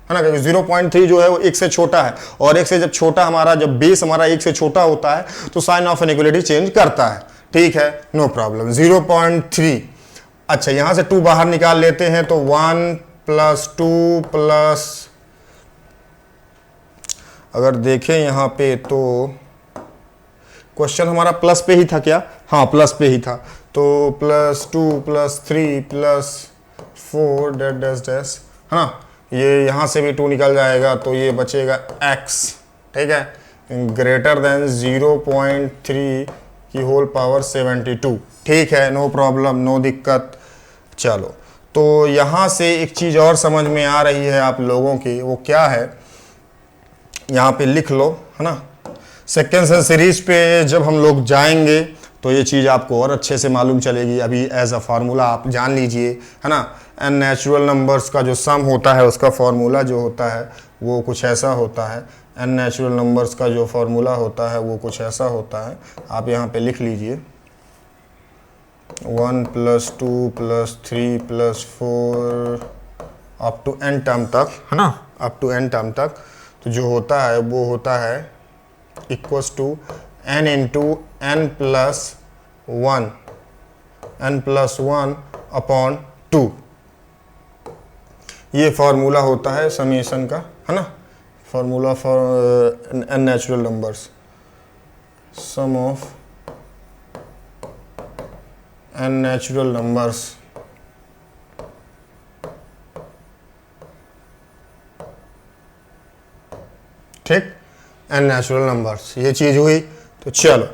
है ना, क्योंकि 0.3 जो है वो 1 से छोटा है, और 1 से जब छोटा हमारा, जब बेस हमारा 1 से छोटा होता है तो साइन ऑफ इनइक्वलिटी चेंज करता है, ठीक है, नो प्रॉब्लम। 0.3, अच्छा यहां से 2 बाहर निकाल लेते हैं, तो 1 प्लस 2 प्लस, अगर देखें यहां पे तो क्वेश्चन हमारा प्लस पे ही था क्या? हाँ प्लस पे ही था, तो plus 2 plus 3 plus 4 dash dash dash, है ना, ये यहाँ से भी 2 निकल जाएगा, तो ये बचेगा x, ठीक है, ग्रेटर देन 0.3 की होल पावर 72, ठीक है, नो प्रॉब्लम, नो दिक्कत। चलो तो यहाँ से एक चीज़ और समझ में आ रही है आप लोगों की, वो क्या है, यहाँ पे लिख लो, है ना। सेकेंड सीरीज पे जब हम लोग जाएंगे तो ये चीज़ आपको और अच्छे से मालूम चलेगी। अभी एज अ फार्मूला आप जान लीजिए, है ना, एन नेचुरल नंबर्स का जो सम होता है उसका फार्मूला जो होता है वो कुछ ऐसा होता है। एन नेचुरल नंबर्स का जो फार्मूला होता है वो कुछ ऐसा होता है, आप यहाँ पे लिख लीजिए, 1 plus 2 plus 3 plus 4 up to n term तक, है ना, अप टू n टर्म तक, तो जो होता है वो होता है equals to n into n plus 1 upon 2। ये फार्मूला होता है समीशन का, है ना, formula for n natural numbers, sum of n natural numbers, ठीक, n नेचुरल नंबर्स, ये चीज़ हुई। तो चलो,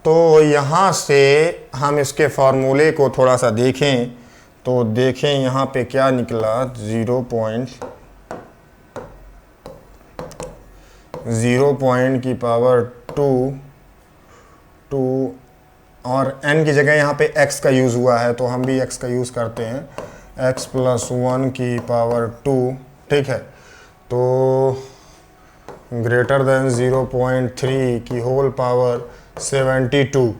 तो यहाँ से हम इसके फॉर्मूले को थोड़ा सा देखें, तो देखें यहाँ पे क्या निकला, 0 की पावर 2 और n की जगह यहाँ पे x का यूज़ हुआ है, तो हम भी x का यूज़ करते हैं, x प्लस 1 की पावर 2, ठीक है, तो ग्रेटर देन 0.3 की होल पावर 72,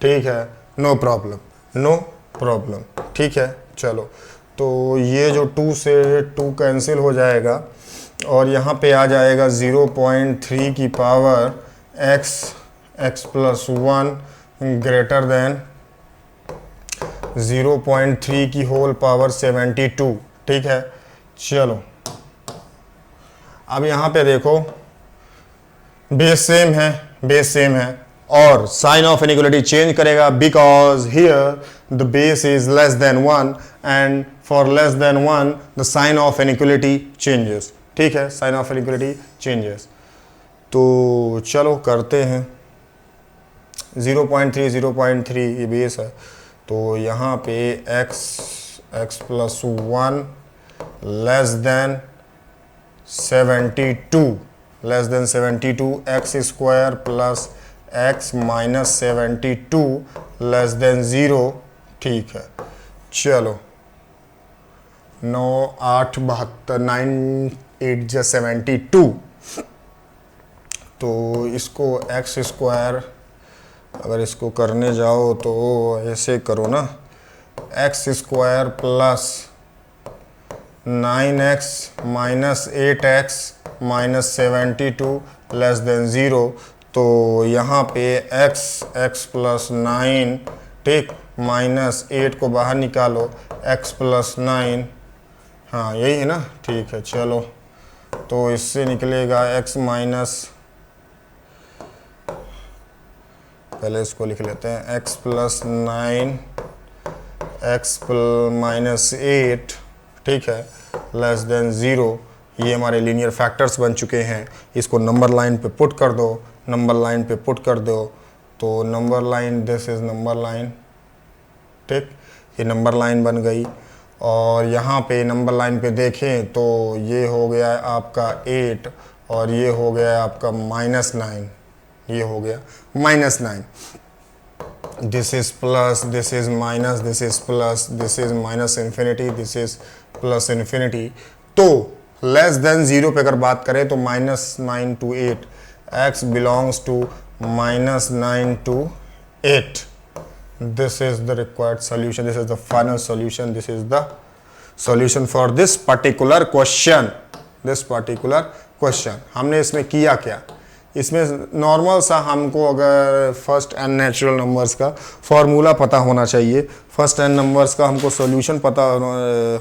ठीक है, नो प्रॉब्लम, ठीक है। चलो तो ये जो 2 से 2 कैंसिल हो जाएगा और यहाँ पे आ जाएगा 0.3 की power x plus 1 greater than 0.3 की होल पावर 72, ठीक है। चलो अब यहाँ पे देखो, बेस सेम है और साइन ऑफ इनइक्वलिटी चेंज करेगा, because here the base is less than 1 and for less than 1 the sign of inequality changes, ठीक है, साइन ऑफ इनइक्वलिटी चेंजेस। तो चलो करते हैं, 0.3 ये बेस है, तो यहाँ पे x plus 1 less then 72 x square plus x minus 72 less than 0, ठीक है। चलो 9 8 72 9 8 जा 72, तो इसको x स्क्वायर अगर इसको करने जाओ तो ऐसे करो ना, x square plus 9x minus 8x minus 72 less than 0। तो यहाँ पे x प्लस 9, ठीक, माइनस 8 को बाहर निकालो, x प्लस 9, हाँ यही है ना, ठीक है। चलो तो इससे निकलेगा x माइनस, पहले इसको लिख लेते हैं, x प्लस 9 x माइनस 8, ठीक है, लेस देन 0। ये हमारे लीनियर फैक्टर्स बन चुके हैं। इसको नंबर लाइन पे पुट कर दो, नंबर लाइन पे पुट कर दो, तो number line, this is number line, ठीक, ये नंबर लाइन बन गई। और यहाँ पे नंबर लाइन पे देखें तो ये हो गया है आपका 8 और ये हो गया है आपका माइनस 9, ये हो गया minus 9। This is plus, this is minus, this is plus, this is minus infinity, this is plus infinity. तो लेस देन 0 पे अगर बात करें तो minus 9 to 8, x belongs to minus 9 to 8। This is the required solution. This is the final solution. This is the solution for this particular question. This particular question. हमने इसमें किया क्या? इसमें नॉर्मल सा हमको अगर फर्स्ट एंड नेचुरल नंबर्स का formula पता होना चाहिए, फर्स्ट एंड नंबर्स का हमको सॉल्यूशन पता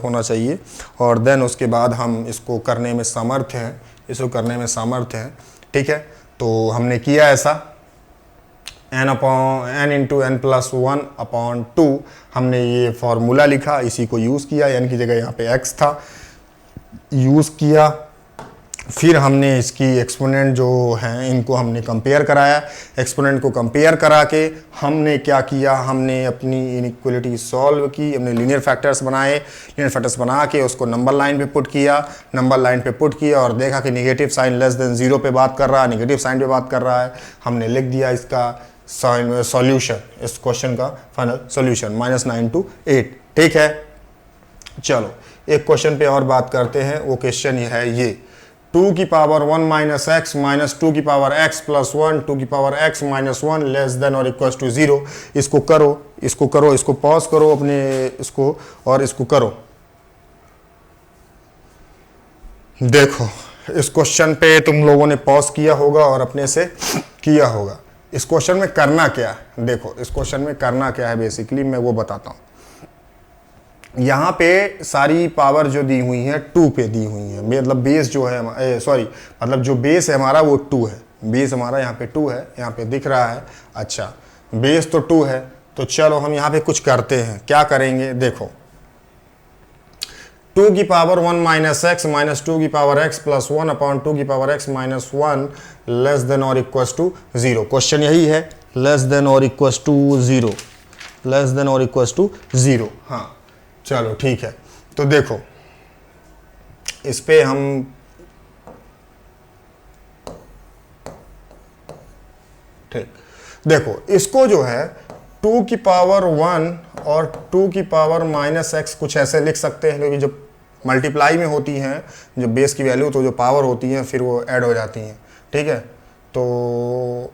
होना चाहिए, और देन उसके बाद हम इसको करने में समर्थ हैं, इसको करने में समर्थ हैं, ठीक है। तो हमने किया ऐसा, n into n plus 1 upon 2, हमने ये फॉर्मूला लिखा, इसी को यूज़ किया, n की जगह यहाँ पे x था, यूज़ किया। फिर हमने इसकी एक्सपोनेंट जो हैं इनको हमने कंपेयर कराया, एक्सपोनेंट को कंपेयर करा के हमने क्या किया, हमने अपनी इनइक्वलिटी सॉल्व की, हमने लीनियर फैक्टर्स बनाए, लीनियर फैक्टर्स बना के उसको नंबर लाइन पे पुट किया, नंबर लाइन पे पुट किया और देखा कि नेगेटिव साइन लेस देन 0 पे बात कर रहा है, नेगेटिव साइन पे बात कर रहा है, हमने लिख दिया इसका सॉल्यूशन, इस क्वेश्चन का फाइनल सॉल्यूशन -9 to 8, ठीक है। चलो एक क्वेश्चन पे और बात करते हैं, वो क्वेश्चन ये है, ये 2 की पावर 1 माइनस एक्स माइनस 2 की पावर x प्लस 1 2 की power x minus 1 less than और इक्वल टू 0। इसको करो, इसको करो, इसको पॉज करो अपने इसको और इसको करो। देखो इस क्वेश्चन पे तुम लोगों ने पॉज किया होगा और अपने से किया होगा। इस क्वेश्चन में करना क्या है, देखो इस क्वेश्चन में करना क्या है बेसिकली मैं वो बताता हूँ। यहाँ पे सारी पावर जो दी हुई है 2 पे दी हुई है, मतलब बेस जो है सॉरी मतलब जो बेस है हमारा वो 2 है, बेस हमारा यहाँ पे 2 है, यहाँ पे दिख रहा है। अच्छा बेस तो 2 है, तो चलो हम यहाँ पे कुछ करते हैं, क्या करेंगे देखो, 2 की पावर 1 माइनस एक्स माइनस 2 की पावर x प्लस 1 अपॉन 2 की power x minus 1 less than और इक्वल टू 0। क्वेश्चन यही है, लेस देन और इक्वल टू 0, लेस देन और इक्वल टू 0। हाँ चलो ठीक है, तो देखो इस पे हम ठीक, देखो इसको जो है 2 की पावर 1 और 2 की पावर माइनस एक्स कुछ ऐसे लिख सकते हैं, क्योंकि जब मल्टीप्लाई में होती हैं जब बेस की वैल्यू तो जो पावर होती हैं फिर वो ऐड हो जाती हैं, ठीक है। तो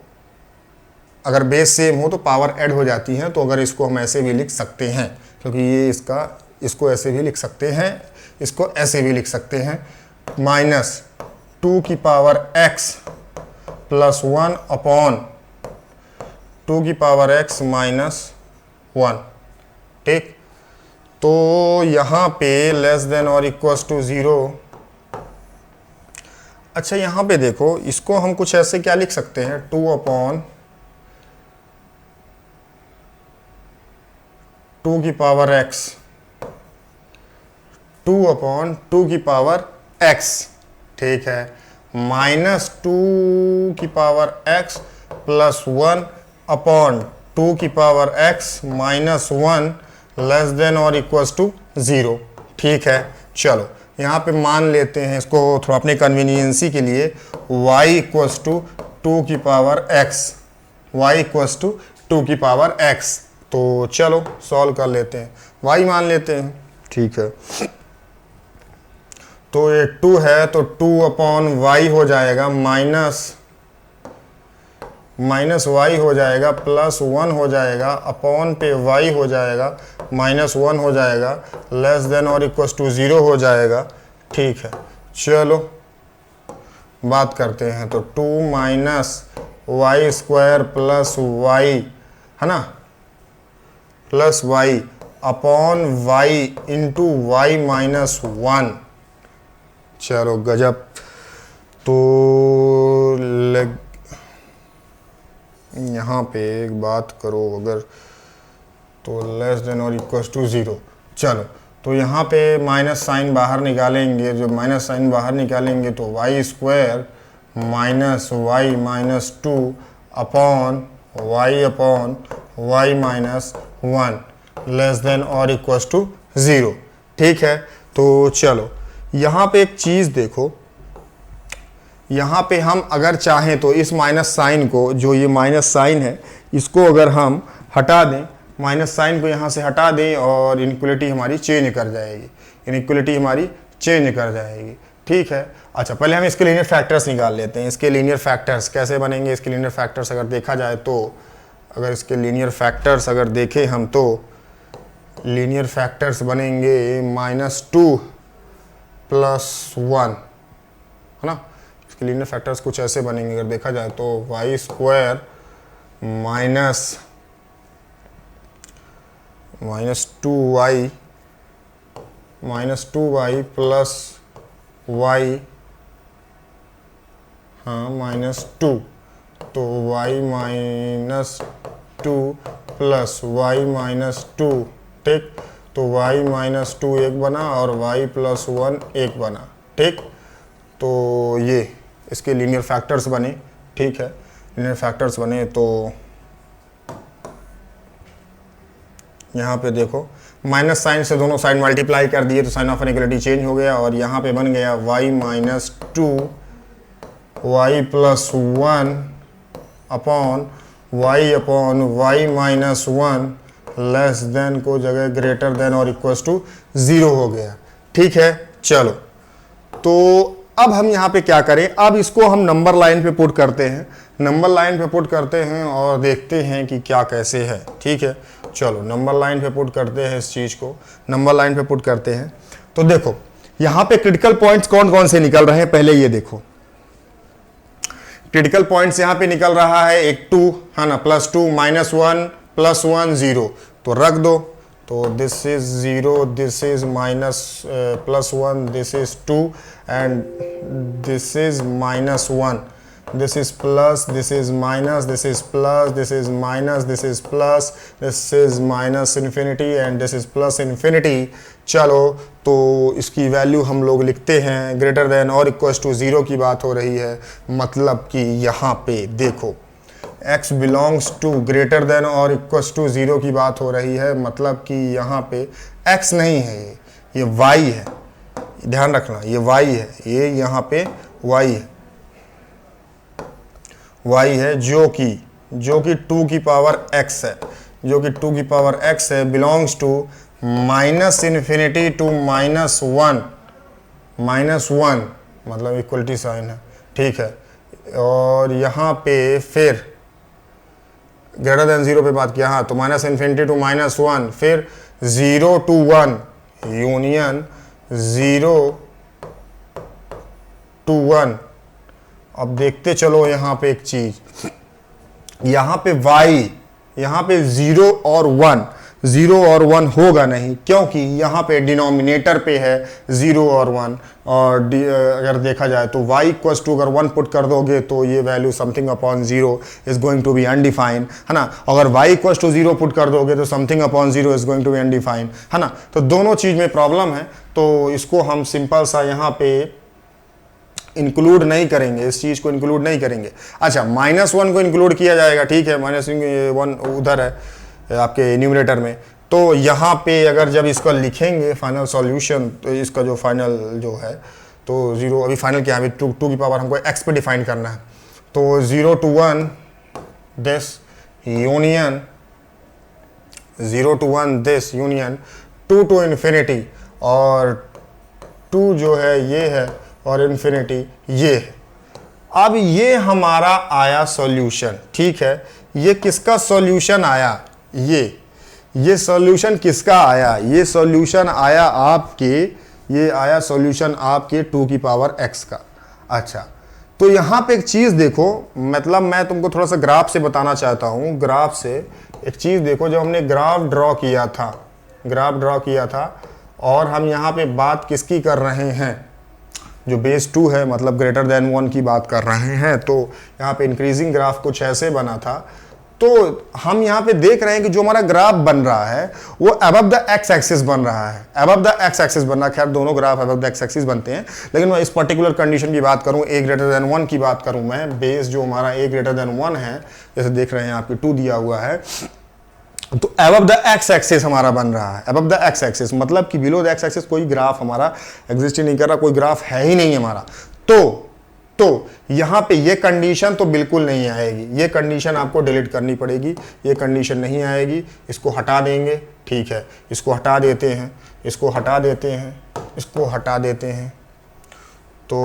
अगर बेस सेम हो तो पावर ऐड हो जाती हैं, तो अगर इसको हम ऐसे भी लिख सकते हैं, क्योंकि ये इसको ऐसे भी लिख सकते हैं, इसको ऐसे भी लिख सकते हैं, माइनस 2 की पावर x प्लस 1 अपॉन 2 की पावर x माइनस 1, ठीक। तो यहाँ पे लेस देन और इक्वल टू 0। अच्छा यहाँ पे देखो, इसको हम कुछ ऐसे क्या लिख सकते हैं, 2 अपॉन 2 की पावर x, 2 अपॉन 2 की पावर x, ठीक है, माइनस 2 की पावर x प्लस 1 अपॉन 2 की power x minus 1 less than और इक्वल टू 0, ठीक है। चलो यहाँ पे मान लेते हैं इसको थोड़ा अपने कन्वीनियंसी के लिए, y इक्वल्स टू 2 की power x, y equals to 2 की पावर x। तो चलो सॉल्व कर लेते हैं, y मान लेते हैं, ठीक है। तो ये 2 है तो 2 अपॉन वाई हो जाएगा माइनस माइनस वाई हो जाएगा प्लस 1 हो जाएगा अपॉन पे वाई हो जाएगा माइनस 1 हो जाएगा लेस देन और इक्वल टू 0 हो जाएगा। ठीक है, चलो बात करते हैं। तो 2 minus y square plus y है ना, plus y upon y into y minus 1। चलो गजब। तो यहाँ पे एक बात करो अगर, तो लेस देन और इक्वल टू 0। चलो तो यहाँ पे माइनस साइन बाहर निकालेंगे, जब माइनस साइन बाहर निकालेंगे तो y square minus y minus 2 upon y minus 1 less than और इक्वल टू 0। ठीक है, तो चलो यहाँ पे एक चीज़ देखो, यहाँ पे हम अगर चाहें तो इस माइनस साइन को, जो ये माइनस साइन है इसको अगर हम हटा दें, माइनस साइन को यहाँ से हटा दें और इनइक्वलिटी हमारी चेंज कर जाएगी, इनइक्वलिटी हमारी चेंज कर जाएगी। ठीक है, अच्छा पहले हम इसके लीनियर फैक्टर्स निकाल लेते हैं। इसके लीनियर फैक्टर्स कैसे बनेंगे? इसके लीनियर फैक्टर्स अगर देखा जाए तो, अगर इसके लीनियर फैक्टर्स अगर देखें हम तो लीनियर फैक्टर्स बनेंगे -2 + 1 है ना। इसके लीनियर फैक्टर्स कुछ ऐसे बनेंगे अगर देखा जाए तो y square minus 2y plus y, हाँ -2, तो y -2 प्लस वाई -2। ठीक, तो y -2 एक बना और y + 1 एक बना। ठीक, तो ये इसके लीनियर फैक्टर्स बने। ठीक है, लीनियर फैक्टर्स बने तो यहाँ पे देखो माइनस साइन से दोनों साइड मल्टीप्लाई कर दिए तो साइन ऑफ इनइक्वालिटी चेंज हो गया और यहाँ पे बन गया y -2 y + 1 upon y minus 1 less then को जगह ग्रेटर देन और इक्वल टू 0 हो गया। ठीक है, चलो तो अब हम यहाँ पे क्या करें, अब इसको हम नंबर लाइन पे पुट करते हैं, नंबर लाइन पे पुट करते हैं और देखते हैं कि क्या कैसे है। ठीक है, चलो नंबर लाइन पे पुट करते हैं, इस चीज़ को नंबर लाइन पे पुट करते हैं। तो देखो यहाँ पे क्रिटिकल पॉइंट्स कौन कौन से निकल रहे हैं, पहले ये देखो क्रिटिकल पॉइंट्स यहाँ पे निकल रहा है एक 2 है ना, +2 -1 + 1 0, तो रख दो। तो this is 0, this is +1, this is 2 and this is -1, this is plus, this is minus, this is plus, this is minus, this is plus, this is minus infinity and this is plus infinity। चलो तो इसकी value हम लोग लिखते हैं greater than और equal to 0 की बात हो रही है, मतलब कि यहाँ पे देखो x belongs to greater than और इक्वल टू 0 की बात हो रही है, मतलब कि यहाँ पे x नहीं है, ये y है, ध्यान रखना ये y है, ये यहाँ पे y है, y है जो कि 2 की पावर x है, जो कि 2 की पावर x है, बिलोंग्स टू -∞ टू -1 मतलब इक्वलिटी साइन है। ठीक है, और यहाँ पे फिर ग्रेटर देन 0 पे बात किया, हाँ तो -∞ टू -1, फिर 0 to 1 यूनियन 0 to 1। अब देखते चलो यहाँ पे एक चीज, यहाँ पे y, यहाँ पे 0 और 1 होगा नहीं, क्योंकि यहाँ पे डिनोमिनेटर पे है 0 और 1, और अगर देखा जाए तो y = अगर 1 पुट कर दोगे तो ये value something upon 0 is going to be undefined है ना, अगर y = 0 पुट कर दोगे तो something upon 0 is going to be undefined है ना। तो दोनों चीज में प्रॉब्लम है, तो इसको हम सिंपल सा यहाँ पे इंक्लूड नहीं करेंगे, इस चीज को इंक्लूड नहीं करेंगे। अच्छा -1 को इंक्लूड किया जाएगा, ठीक है, -1 उधर है आपके न्यूमरेटर में, तो यहाँ पे अगर जब इसको लिखेंगे फाइनल सॉल्यूशन, तो इसका जो फाइनल जो है तो 0, अभी फाइनल क्या है, 2 की पावर हमको x पे डिफाइन करना है, तो 0 to 1 this union 0 to 1 this union 2 to infinity, और 2 जो है ये है और इन्फिनिटी ये है। अब ये हमारा आया सॉल्यूशन, ठीक है। ये किसका सॉल्यूशन आया? ये सॉल्यूशन किसका आया? ये सॉल्यूशन आया आपके, ये आया सॉल्यूशन आपके 2 की पावर x का। अच्छा, तो यहां पे एक चीज देखो, मतलब मैं तुमको थोड़ा सा ग्राफ से बताना चाहता हूं। ग्राफ से एक चीज देखो, जब हमने ग्राफ ड्रॉ किया था और हम यहां पे बात किसकी कर रहे हैं, जो बेस 2 है, मतलब ग्रेटर देन 1 की बात कर रहे हैं, तो यहाँ पे इंक्रीजिंग ग्राफ कुछ ऐसे बना था। तो हम यहाँ पे देख रहे हैं कि जो हमारा ग्राफ बन रहा है वो अबव द एक्स एक्सिस बन रहा है, अबव द एक्स एक्सिस बन रहा है। खैर दोनों graph above the x axis बनते हैं, लेकिन मैं इस पर्टिकुलर कंडीशन की बात करूं, a ग्रेटर देन 1 की बात करूं, मैं बेस जो हमारा a ग्रेटर देन 1 है, जैसे देख रहे हैं आपकी 2 दिया हुआ है, तो अबव द एक्स एक्सिस हमारा बन रहा है। अबव द एक्स एक्सिस मतलब कि बिलो द एक्स एक्सिस कोई ग्राफ हमारा एग्जिस्ट ही नहीं कर रहा, कोई ग्राफ है ही नहीं हमारा। तो यहां पे ये कंडीशन तो बिल्कुल नहीं आएगी, ये कंडीशन आपको डिलीट करनी पड़ेगी, ये कंडीशन नहीं आएगी, इसको हटा देंगे, ठीक है। इसको हटा देते हैं, इसको हटा देते हैं, इसको हटा देते हैं। तो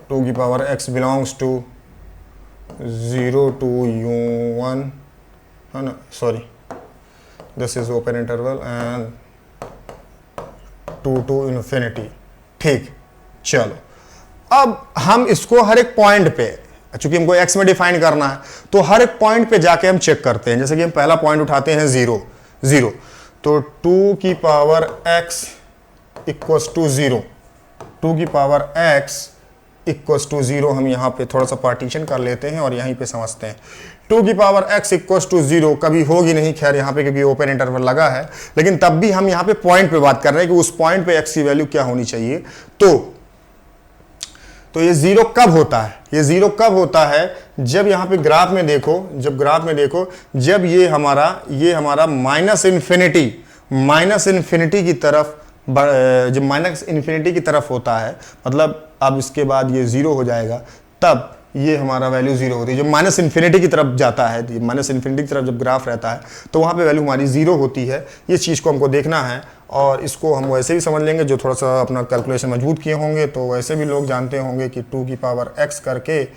2 की power x belongs to 0 to u1 है ना, sorry, this is open interval and 2 to infinity, ठीक। चलो अब हम इसको हर एक पॉइंट पे, चूंकि हमको x में डिफाइन करना है, तो हर एक पॉइंट पे जाके हम चेक करते हैं। जैसे कि हम पहला पॉइंट उठाते हैं 0, तो 2 की पावर x इक्वल्स टू 0, 2 की पावर x इक्वल्स टू 0 हम यहाँ पे थोड़ा सा पार्टीशन कर लेते हैं और यहीं पे समझते हैं। 2 की पावर x इक्वल्स टू 0 कभी होगी नहीं, खैर यहाँ पे क्योंकि ओपन इंटरवल लगा है, लेकिन तब भी हम यहाँ पे पॉइंट पे बात कर रहे हैं कि उस पॉइंट पे x की वैल्यू क्या होनी चाहिए। तो ये 0 कब होता है? ये 0 कब होता है? जब यहाँ पे ग्राफ में देखो, जब ये हमारा माइनस इन्फिनिटी की तरफ, जब माइनस इन्फिनिटी की तरफ होता है, मतलब अब इसके बाद ये 0 हो जाएगा, तब ये हमारा वैल्यू 0 होती है। जब माइनस इन्फिनिटी की तरफ जाता है, माइनस इन्फिनिटी की तरफ जब ग्राफ रहता है, तो वहाँ पे वैल्यू हमारी 0 होती है। ये चीज़ को हमको देखना है, और इसको हम वैसे भी समझ लेंगे जो थोड़ा सा अपना कैलकुलेशन मजबूत किए होंगे, तो वैसे भी लोग जानते होंगे कि 2 की पावर x करके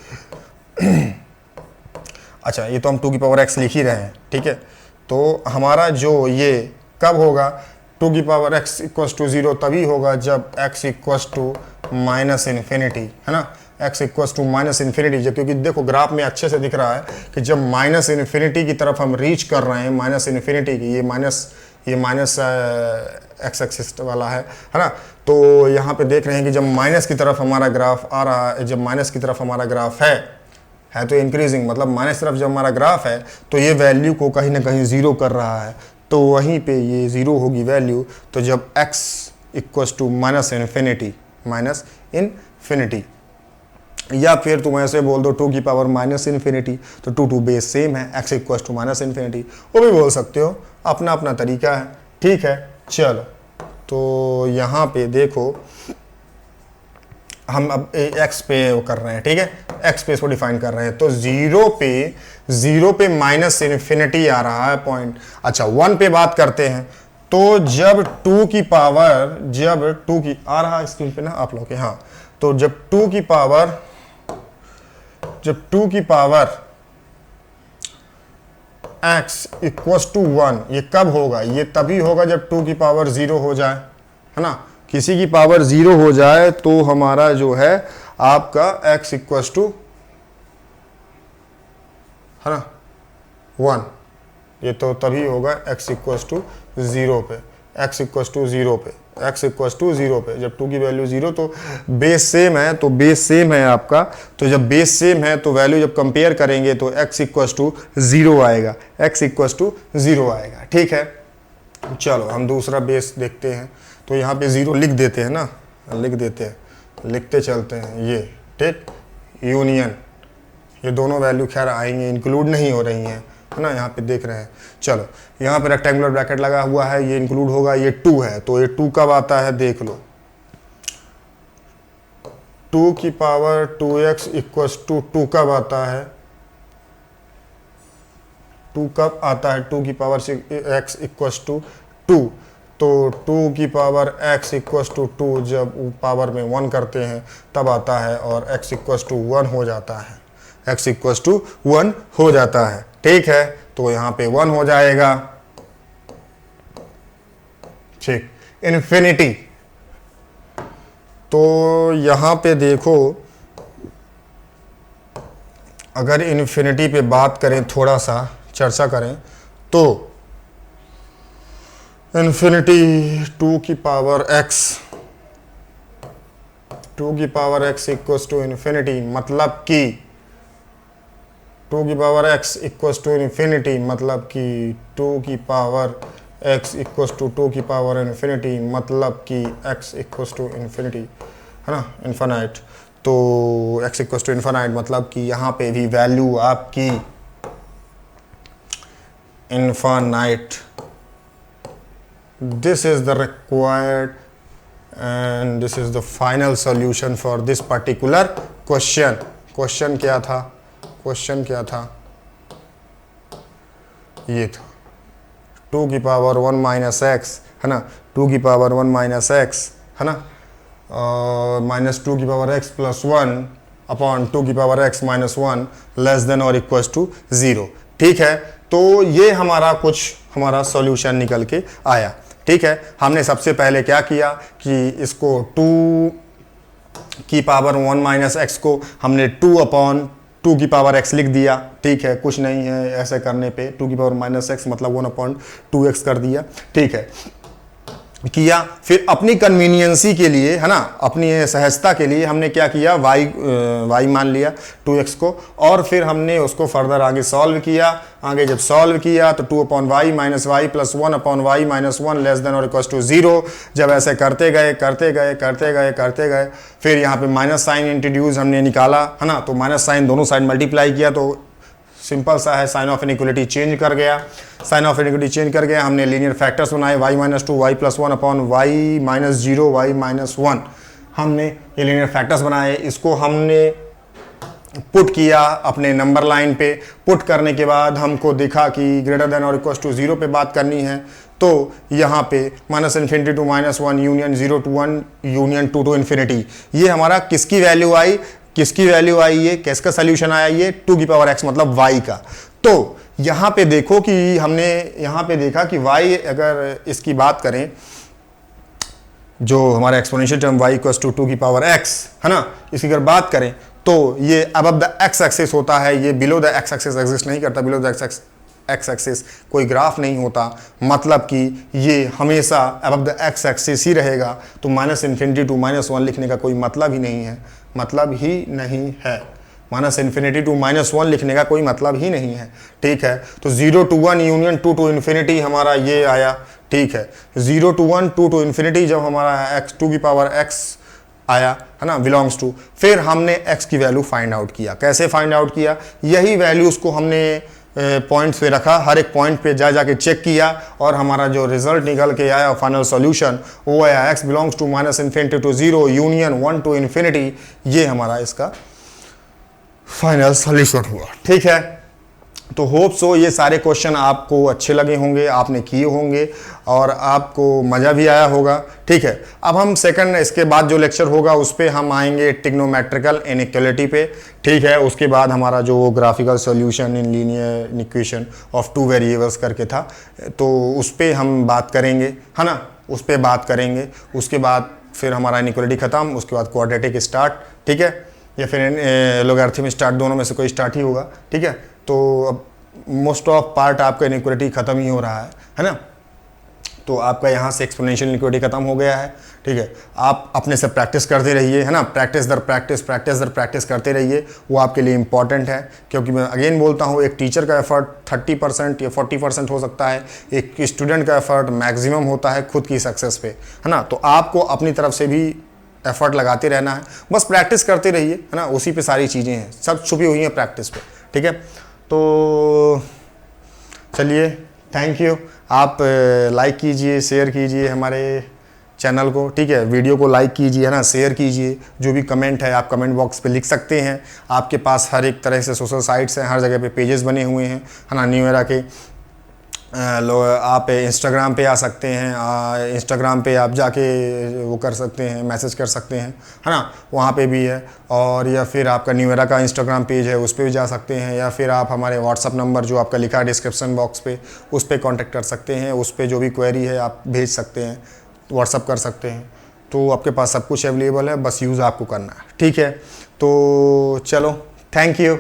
अच्छा, ये तो हम 2 की पावर x लिख ही रहे हैं, ठीक है। तो हमारा जो ये कब होगा, 2 की पावर x इक्वल्स टू 0 तभी होगा जब x equals to minus infinity, है ना, x equals to minus infinity. जब, क्योंकि देखो ग्राफ में अच्छे से दिख रहा है कि जब माइनस इन्फिनिटी की तरफ हम रीच कर रहे हैं, माइनस इन्फिनिटी की, ये माइनस एक्स एक्सिस वाला है ना, तो यहाँ पे देख रहे हैं कि जब माइनस की तरफ हमारा ग्राफ आ रहा है, जब माइनस की तरफ हमारा ग्राफ है तो इंक्रीजिंग, मतलब माइनस तरफ जब हमारा ग्राफ है तो ये वैल्यू को कहीं ना कहीं 0 कर रहा है, तो वहीं पे ये 0 होगी वैल्यू। तो जब x equals to minus infinity, या फिर तुम ऐसे बोल दो 2 की पावर माइनस इन्फिनिटी, तो 2 बेस सेम है, x equals to minus infinity, वो भी बोल सकते हो, अपना अपना तरीका है, ठीक है। चलो, तो यहाँ पे देखो हम अब x पे वो कर रहे हैं, ठीक है, x पे इसको डिफाइन कर रहे हैं, तो 0 पे माइनस इन्फिनिटी आ रहा है पॉइंट। अच्छा, 1 पे बात करते हैं, तो जब 2 की आ रहा है स्क्रीन पे ना आप लोग के, हाँ, तो जब 2 की पावर x इक्वल्स टू 1, ये कब होगा? ये तभी होगा जब 2 की पावर 0 हो जाए, है ना, किसी की पावर 0 हो जाए तो हमारा जो है आपका x इक्वल्स टू, है ना, 1, ये तो तभी होगा x इक्वल्स टू 0 पे, x इक्वल्स टू 0 पे, जब 2 की वैल्यू 0, तो बेस सेम है, तो बेस सेम है आपका, तो जब बेस सेम है तो वैल्यू जब कंपेयर करेंगे तो x इक्वल्स टू 0 आएगा, ठीक है। चलो हम दूसरा बेस देखते हैं, तो यहाँ पे 0 लिख देते हैं ना, लिखते चलते हैं, ये ठीक, यूनियन, ये दोनों वैल्यू खैर आएंगे, इंक्लूड नहीं हो रही हैं, है ना, यहाँ पे देख रहे हैं। चलो, यहाँ पे रेक्टेंगुलर ब्रैकेट लगा हुआ है, ये इंक्लूड होगा, ये 2 है, तो ये 2 कब आता है देख लो, 2 की पावर 2x इक्वल्स टू 2 कब आता है, 2 कब आता है, 2 की पावर x इक्वल्स टू 2, तो 2 की पावर x इक्वस टू 2 जब पावर में 1 करते हैं तब आता है और x इक्वस टू 1 हो जाता है, x इक्वस टू 1 हो जाता है। ठीक है, तो यहाँ पे 1 हो जाएगा। ठीक, इन्फिनिटी, तो यहाँ पे देखो अगर इन्फिनिटी पे बात करें, थोड़ा सा चर्चा करें तो इन्फिनिटी 2 की power x equals to infinity, मतलब कि 2 की power x equals to infinity, मतलब कि 2 की पावर x इक्वस टू 2 की पावर इन्फिनिटी, मतलब कि x इक्वस टू इन्फिनिटी, है ना, इन्फिनाइट। तो x इक्वस टू इन्फिनाइट मतलब कि यहाँ पे भी वैल्यू आपकी infinite. This is the required and this is the final solution for this particular question. Question क्या था? क्वेश्चन क्या था? ये था 2 की पावर 1 माइनस एक्स, है ना, 2 की पावर 1 माइनस एक्स, है ना, माइनस 2 की पावर x प्लस 1 अपॉन 2 की power x minus 1 less than और इक्वल्स टू 0। ठीक है, तो ये हमारा सॉल्यूशन निकल के आया। ठीक है, हमने सबसे पहले क्या किया कि इसको 2 की पावर 1 माइनस एक्स को हमने 2 अपॉन 2 की पावर x लिख दिया। ठीक है, कुछ नहीं है ऐसे करने पे, 2 की पावर माइनस एक्स मतलब 1 अपॉन 2x कर दिया। ठीक है, किया, फिर अपनी कन्वीनियंसी के लिए, है ना, अपनी सहजता के लिए हमने क्या किया, y मान लिया 2x को, और फिर हमने उसको फर्दर आगे सॉल्व किया। आगे जब सॉल्व किया तो 2 upon y minus y plus 1 upon y minus 1 less than और इक्वल्स टू 0। जब ऐसे करते गए फिर यहाँ पे माइनस साइन इंट्रोड्यूस हमने निकाला, है ना, तो माइनस साइन दोनों साइड मल्टीप्लाई किया तो सिंपल सा है, साइन ऑफ इनइक्वलिटी चेंज कर गया। साइन ऑफ इनइक्वलिटी चेंज कर गया, हमने लीनियर फैक्टर्स बनाए, y minus 2 y plus 1 upon y minus 0 y minus 1, हमने ये लीनियर फैक्टर्स बनाए। इसको हमने पुट किया अपने नंबर लाइन पे। पुट करने के बाद हमको दिखा कि ग्रेटर देन और इक्वल टू 0 पे बात करनी है, तो यहाँ पे minus infinity to minus 1 union 0 to 1 union 2 to infinity, ये हमारा किसकी वैल्यू आई, ये किसका सोल्यूशन आया, ये 2 की पावर x मतलब y का। तो यहाँ पे देखो कि हमने यहाँ पे देखा कि y, अगर इसकी बात करें, जो हमारा exponential term y equals to 2 की पावर x, है ना, इसकी अगर बात करें तो ये अबव द x एक्सिस होता है, ये below the x axis exist नहीं करता, बिलो द x एक्सिस कोई ग्राफ नहीं होता, मतलब कि ये हमेशा अबव द x एक्सिस ही रहेगा। तो माइनस इन्फिनिटी टू माइनस 1 लिखने का कोई मतलब ही नहीं है, माइनस इन्फिनिटी टू माइनस 1 लिखने का कोई मतलब ही नहीं है। ठीक है, तो 0 टू 1 यूनियन 2 टू इन्फिनिटी हमारा ये आया। ठीक है, 0 टू 1 2 टू इन्फिनिटी जब हमारा x 2 की पावर x आया, है ना, बिलोंग्स टू, फिर हमने x की वैल्यू फाइंड आउट किया। कैसे फाइंड आउट किया, यही वैल्यूज को हमने पॉइंट्स पे रखा, हर एक पॉइंट पे जाके चेक किया और हमारा जो रिजल्ट निकल के आया फाइनल सॉल्यूशन वो आया x belongs to minus infinity to 0 union 1 to infinity, ये हमारा इसका फाइनल सॉल्यूशन हुआ। ठीक है, तो होप सो ये सारे क्वेश्चन आपको अच्छे लगे होंगे, आपने किए होंगे और आपको मज़ा भी आया होगा। ठीक है, अब हम सेकंड, इसके बाद जो लेक्चर होगा उस पर हम आएंगे ट्रिग्नोमेट्रिकल इनइक्वालिटी पे। ठीक है, उसके बाद हमारा जो graphical solution in linear equation of 2 variables करके था, तो उस पर हम बात करेंगे, है ना, उस पर बात करेंगे। उसके बाद फिर हमारा इनइक्वालिटी ख़त्म, उसके बाद क्वाड्रेटिक स्टार्ट, ठीक है, या फिर लॉगरिथम स्टार्ट, दोनों में से कोई स्टार्ट ही होगा। ठीक है, तो अब मोस्ट ऑफ पार्ट आपका इनइक्वालिटी ख़त्म ही हो रहा है ना, तो आपका यहाँ से एक्सपोनेंशियल इनइक्वालिटी ख़त्म हो गया है। ठीक है, आप अपने से प्रैक्टिस करते रहिए, है ना, प्रैक्टिस दर प्रैक्टिस करते रहिए, वो आपके लिए इंपॉर्टेंट है। क्योंकि मैं अगेन बोलता हूँ, एक टीचर का एफर्ट 30% या 40% हो सकता है, एक स्टूडेंट का एफर्ट मैक्सिमम होता है खुद की सक्सेस पे, है ना। तो आपको अपनी तरफ से भी एफर्ट लगाते रहना है, बस प्रैक्टिस करते रहिए, है ना, उसी पे सारी चीज़ें हैं, सब छुपी हुई हैं प्रैक्टिस पे। ठीक है, तो चलिए, थैंक यू। आप लाइक कीजिए, शेयर कीजिए हमारे चैनल को। ठीक है, वीडियो को लाइक कीजिए, है ना, शेयर कीजिए। जो भी कमेंट है आप कमेंट बॉक्स पे लिख सकते हैं। आपके पास हर एक तरह से सोशल साइट्स हैं, हर जगह पे पेजेस बने हुए हैं, है ना, न्यू एरा के, आप इंस्टाग्राम पे आ सकते हैं, इंस्टाग्राम पे आप जाके वो कर सकते हैं, मैसेज कर सकते हैं, है ना, वहाँ पे भी है। और या फिर आपका न्यूएरा का इंस्टाग्राम पेज है, उस पर भी जा सकते हैं, या फिर आप हमारे व्हाट्सअप नंबर जो आपका लिखा है डिस्क्रिप्शन बॉक्स पे, उस पर कॉन्टेक्ट कर सकते हैं। उस पर जो भी क्वेरी है आप भेज सकते हैं, व्हाट्सअप कर सकते हैं। तो आपके पास सब कुछ अवेलेबल है, बस यूज़ आपको करना है। ठीक है, तो चलो, थैंक यू।